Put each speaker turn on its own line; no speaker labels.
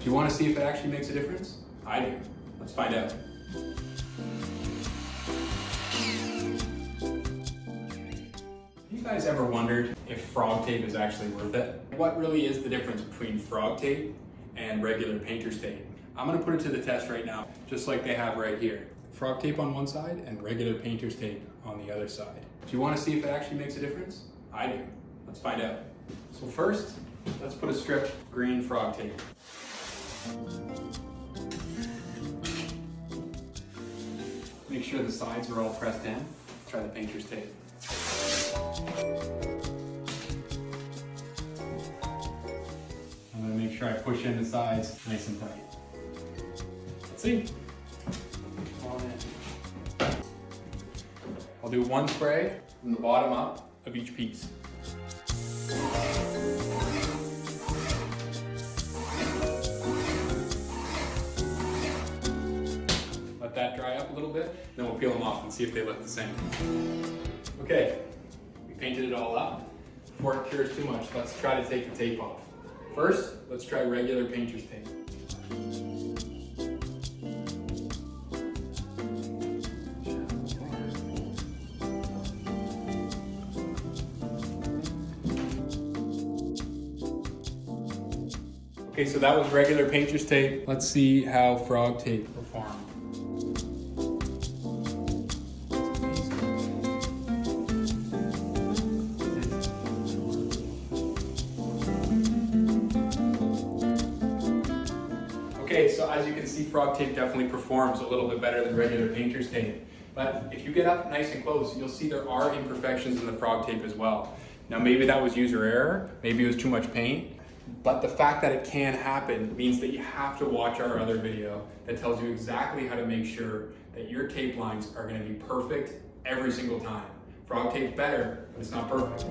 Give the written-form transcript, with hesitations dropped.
you want to see if it actually makes a difference? I do. Let's find out. Have you guys ever wondered if frog tape is actually worth it? What really is the difference between frog tape and regular painter's tape? I'm going to put it to the test right now, just like they have right here. Frog tape on one side and regular painter's tape on the other side. Do you want to see if it actually makes a difference? I do. Let's find out. So first, let's put a strip of green frog tape. Make sure the sides are all pressed in. Try the painter's tape. I'm going to make sure I push in the sides nice and tight. Let's see. On in. I'll do one spray from the bottom up of each piece. Let that dry up a little bit, then we'll peel them off and see if they look the same. Okay, we painted it all up. Before it cures too much, let's try to take the tape off. First, let's try regular painter's tape. Okay, so that was regular painter's tape. Let's see how frog tape performed. Okay, so as you can see, frog tape definitely performs a little bit better than regular painter's tape. But if you get up nice and close, you'll see there are imperfections in the frog tape as well. Now maybe that was user error, maybe it was too much paint, but the fact that it can happen means that you have to watch our other video that tells you exactly how to make sure that your tape lines are going to be perfect every single time. Frog tape's better, but it's not perfect.